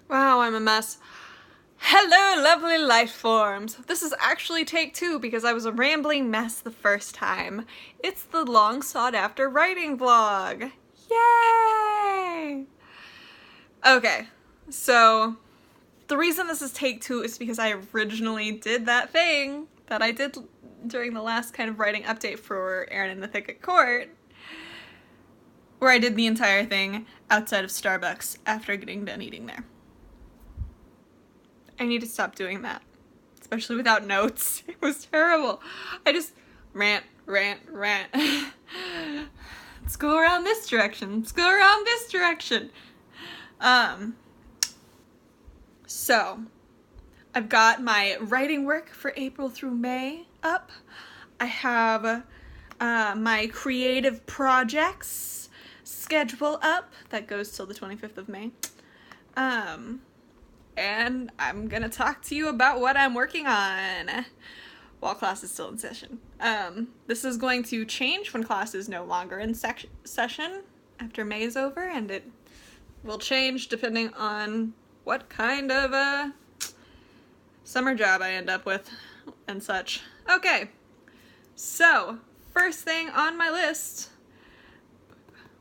Wow, I'm a mess. Hello, lovely life forms. This is actually take 2 because I was a rambling mess the first time. It's the long sought after writing vlog. Yay! Okay, so the reason this is take 2 is because I originally did that thing that I did during the last kind of writing update for Aaron in the Thicket Court, where I did the entire thing outside of Starbucks after getting done eating there. I need to stop doing that, especially without notes. It was terrible. I just rant. Let's go around this direction. Let's go around this direction. So I've got my writing work for April through May up. I have my creative projects schedule up. That goes till the 25th of May. And I'm gonna talk to you about what I'm working on while class is still in session. This is going to change when class is no longer in session after May is over, and it will change depending on what kind of a summer job I end up with and such. Okay, so first thing on my list,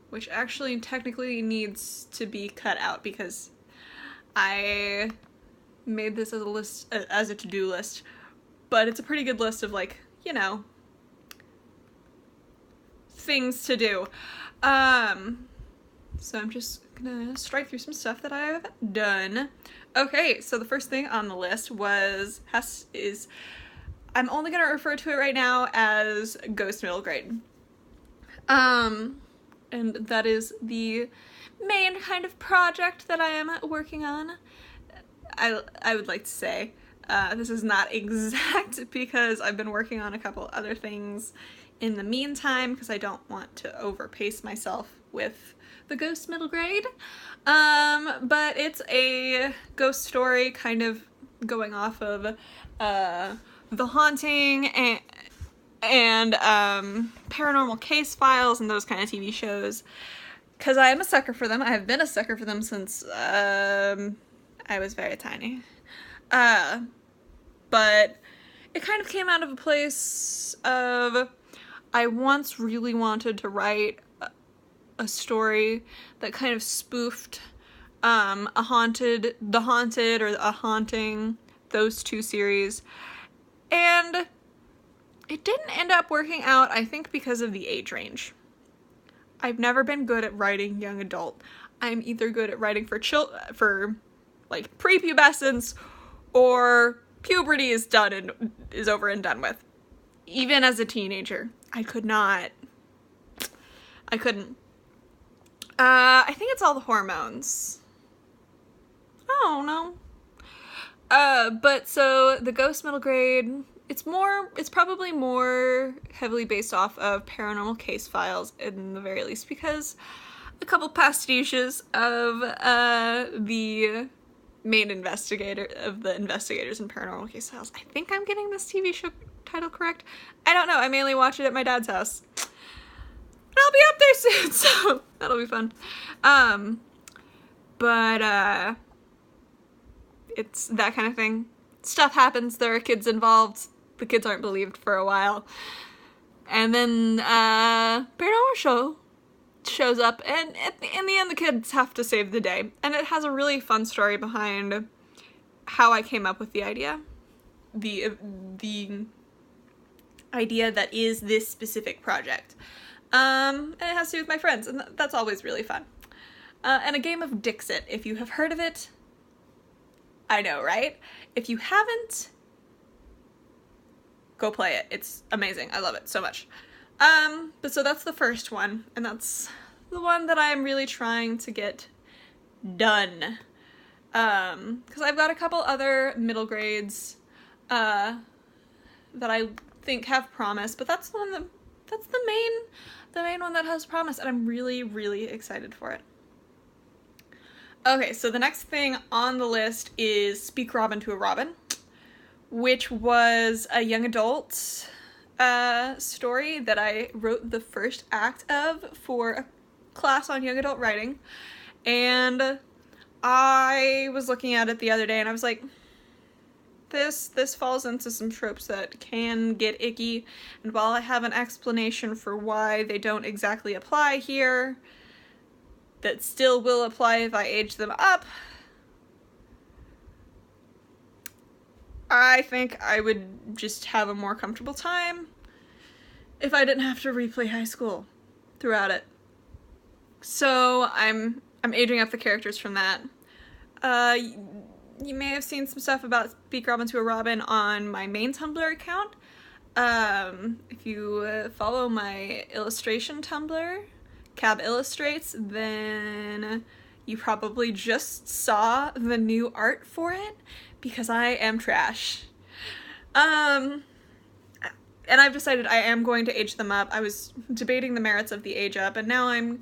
which actually technically needs to be cut out because I made this as a list, as a to-do list, but it's a pretty good list of, like, you know, things to do. So I'm just gonna strike through some stuff that I have done. Okay, so the first thing on the list is I'm only gonna refer to it right now as Ghost Middle Grade. And that is the main kind of project that I am working on. I would like to say this is not exact because I've been working on a couple other things in the meantime because I don't want to overpace myself with the Ghost Middle Grade. But it's a ghost story kind of going off of The Haunting and Paranormal Case Files and those kind of TV shows. Because I am a sucker for them. I have been a sucker for them since I was very tiny. But it kind of came out of a place of I once really wanted to write a story that kind of spoofed The Haunted or A Haunting, those two series. And it didn't end up working out, I think, because of the age range. I've never been good at writing young adult. I'm either good at writing for like prepubescence or puberty is over and done with. Even as a teenager, I couldn't. I think it's all the hormones. I don't know. But so the Ghost Middle Grade, it's probably more heavily based off of Paranormal Case Files in the very least, because a couple pastiches of the main investigators in Paranormal Case Files. I think I'm getting this TV show title correct. I don't know. I mainly watch it at my dad's house. And I'll be up there soon, so that'll be fun. But it's that kind of thing. Stuff happens, there are kids involved, the kids aren't believed for a while. And then Paranormal Show shows up, and in the end the kids have to save the day. And it has a really fun story behind how I came up with the idea. The idea that is this specific project. And it has to do with my friends, and that's always really fun. And a game of Dixit, if you have heard of it. I know, right? If you haven't, go play it. It's amazing. I love it so much. But so that's the first one, and that's the one that I'm really trying to get done. Because I've got a couple other middle grades that I think have promise, but that's the one that's the main one that has promise, and I'm really, really excited for it. Okay, so the next thing on the list is Speak Robin to a Robin, which was a young adult story that I wrote the first act of for a class on young adult writing, and I was looking at it the other day and I was like, this falls into some tropes that can get icky, and while I have an explanation for why they don't exactly apply here, that still will apply if I age them up, I think I would just have a more comfortable time if I didn't have to replay high school throughout it. So I'm aging up the characters from that. You may have seen some stuff about Speak Robin to a Robin on my main Tumblr account. If you follow my illustration Tumblr, Cab Illustrates, then you probably just saw the new art for it, because I am trash. And I've decided I am going to age them up. I was debating the merits of the age up, and now I'm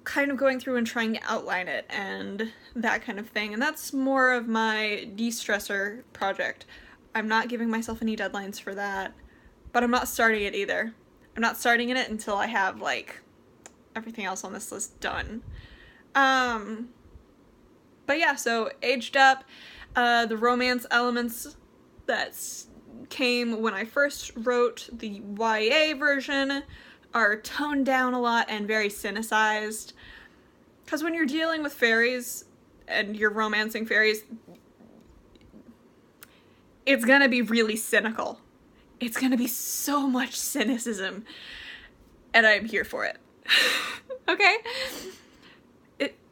kind of going through and trying to outline it and that kind of thing, and that's more of my de-stressor project. I'm not giving myself any deadlines for that, but I'm not starting it either. I'm not starting it until I have, like, everything else on this list done. But yeah, so aged up, the romance elements that came when I first wrote the YA version are toned down a lot and very cynicized. Because when you're dealing with fairies and you're romancing fairies, it's gonna be really cynical. It's gonna be so much cynicism. And I'm here for it. Okay?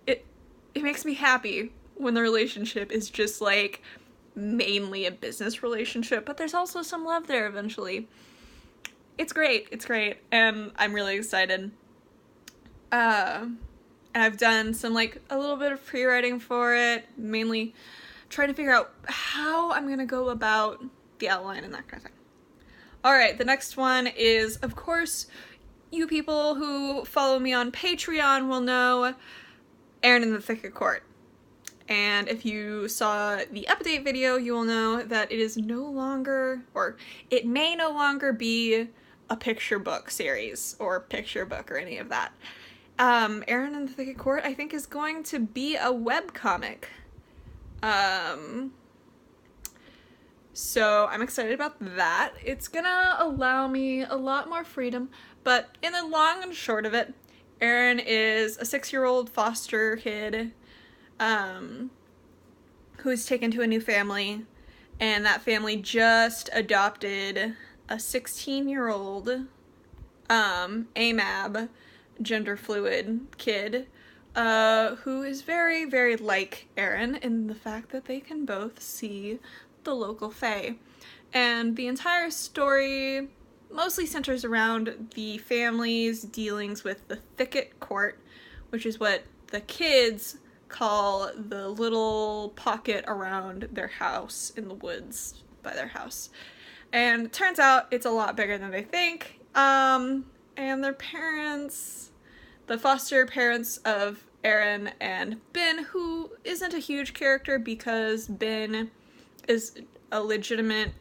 It makes me happy when the relationship is just, like, mainly a business relationship, but there's also some love there eventually. It's great, and I'm really excited. And I've done some, like, a little bit of pre-writing for it, mainly trying to figure out how I'm gonna go about the outline and that kind of thing. Alright, the next one is, of course, you people who follow me on Patreon will know Aaron in the Thicket Court. And if you saw the update video, you will know that it is no longer, or it may no longer be a picture book series or picture book or any of that. Aaron in the Thicket Court, I think, is going to be a webcomic. So I'm excited about that. It's gonna allow me a lot more freedom, but in the long and short of it, Aaron is a 6-year-old foster kid who is taken to a new family, and that family just adopted a 16-year-old AMAB, gender fluid kid, who is very, very like Aaron in the fact that they can both see the local fae. And the entire story mostly centers around the family's dealings with the Thicket Court, which is what the kids call the little pocket around their house in the woods by their house. And it turns out it's a lot bigger than they think. And their parents, the foster parents of Aaron and Ben, who isn't a huge character because Ben is a legitimate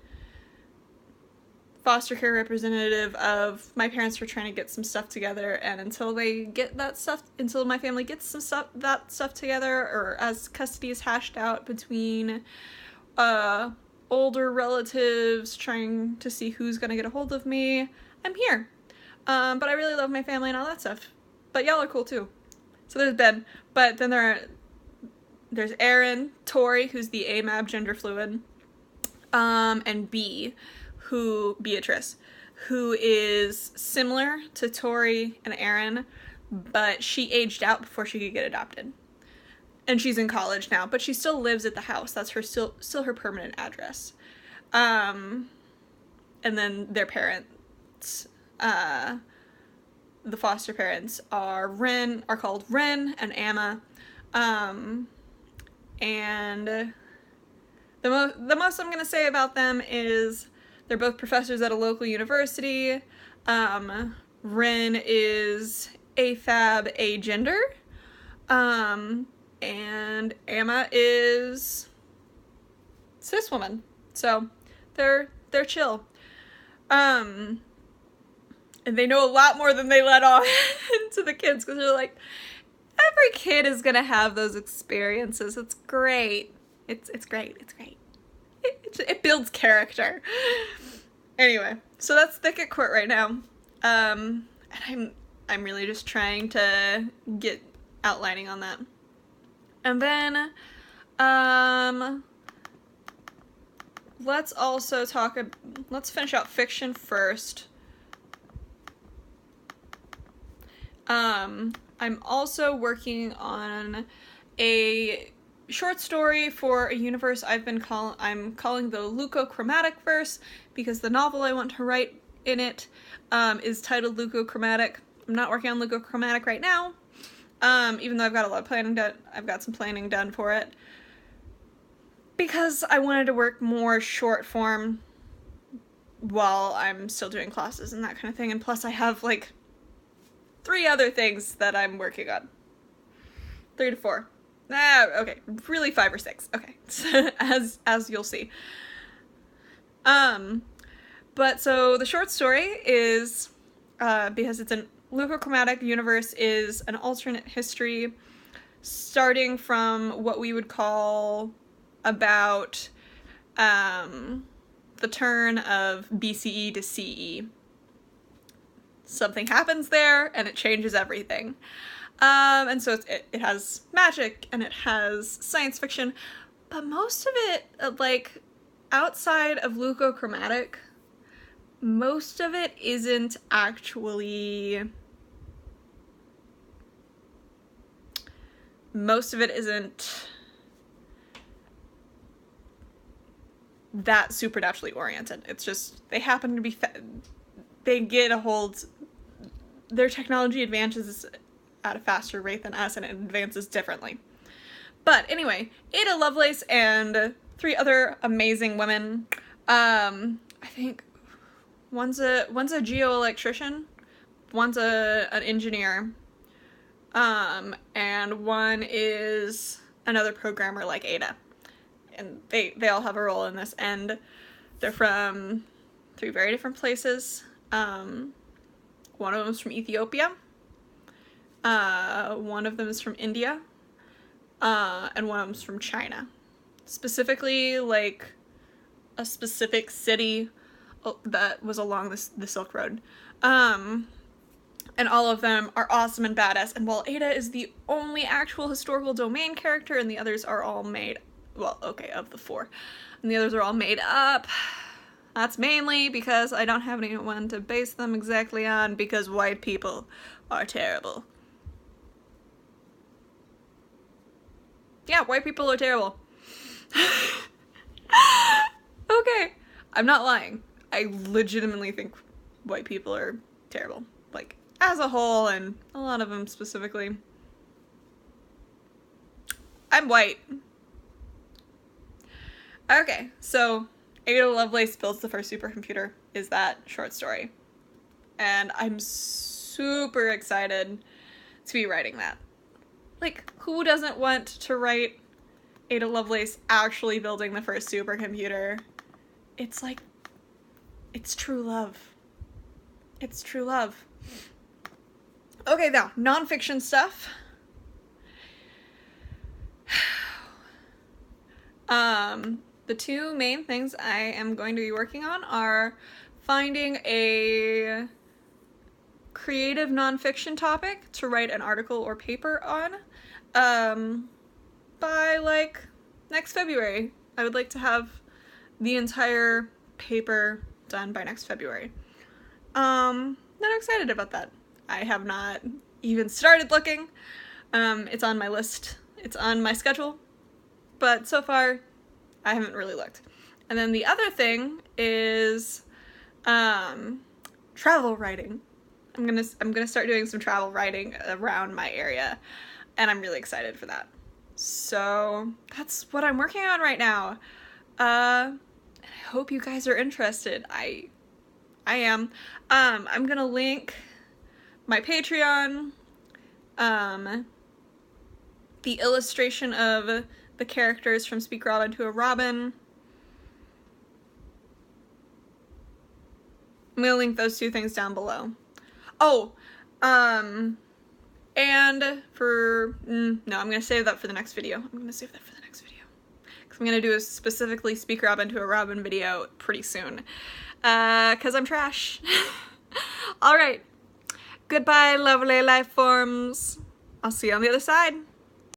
foster care representative of my parents were trying to get some stuff together, and until they get that stuff, until my family gets that stuff together, or as custody is hashed out between older relatives trying to see who's gonna get a hold of me, I'm here. But I really love my family and all that stuff. But y'all are cool too. So there's Ben, but then there's Aaron, Tori, who's the AMAB gender fluid, and Beatrice, who is similar to Tori and Aaron, but she aged out before she could get adopted. And she's in college now, but she still lives at the house. That's still her permanent address. And then their parents, the foster parents are called Ren and Amma. And the most I'm gonna say about them is they're both professors at a local university. Ren is AFAB agender. And Amma is cis woman. So they're chill. And they know a lot more than they let on to the kids, because they're like, Every kid is gonna have those experiences. It's great. It's great. It's great. It builds character. Anyway, so that's thick at court right now. And I'm really just trying to get outlining on that. And then let's finish out fiction first. I'm also working on a short story for a universe I'm calling the Leucochromatic verse, because the novel I want to write in it is titled Leucochromatic. I'm not working on Leucochromatic right now, even though I've got a lot of planning done. I've got some planning done for it, because I wanted to work more short form while I'm still doing classes and that kind of thing. And plus I have like 3 other things that I'm working on. 3 to 4. Okay, really 5 or 6. Okay, as you'll see. But so the short story is, because it's a Leucochromatic universe, is an alternate history starting from what we would call about the turn of BCE to CE. Something happens there and it changes everything. And so it has magic and it has science fiction, but most of it, like, outside of Leucochromatic, most of it isn't actually... Most of it isn't that supernaturally oriented. It's just, they happen to be... they get a hold... Their technology advances at a faster rate than us, and it advances differently. But anyway, Ada Lovelace and 3 other amazing women. I think one's a geoelectrician, one's an engineer, and one is another programmer like Ada. And they all have a role in this, and they're from 3 very different places. One of them is from Ethiopia, one of them is from India, and one of them is from China. Specifically, like, a specific city that was along the Silk Road. And all of them are awesome and badass, and while Ada is the only actual historical domain character, and the others are all made, well, okay, of the 4, and the others are all made up, that's mainly because I don't have anyone to base them exactly on, because white people are terrible. Yeah, white people are terrible. Okay, I'm not lying. I legitimately think white people are terrible. Like, as a whole, and a lot of them specifically. I'm white. Okay, so Ada Lovelace Builds the First Supercomputer is that short story. And I'm super excited to be writing that. Like, who doesn't want to write Ada Lovelace actually building the first supercomputer? It's like, it's true love. It's true love. Okay, now, nonfiction stuff. The 2 main things I am going to be working on are finding a creative nonfiction topic to write an article or paper on, by, like, next February. I would like to have the entire paper done by next February. Not excited about that. I have not even started looking. It's on my list. It's on my schedule. But so far, I haven't really looked. And then the other thing is travel writing. I'm gonna start doing some travel writing around my area, and I'm really excited for that. So that's what I'm working on right now. And I hope you guys are interested. I am. I'm gonna link my Patreon, the illustration of the characters from Speak Robin to a Robin. I'm gonna link those 2 things down below. Oh, And for, no, I'm gonna save that for the next video. Because I'm gonna do a specifically Speak Robin to a Robin video pretty soon. Because I'm trash. Alright. Goodbye, lovely life forms. I'll see you on the other side.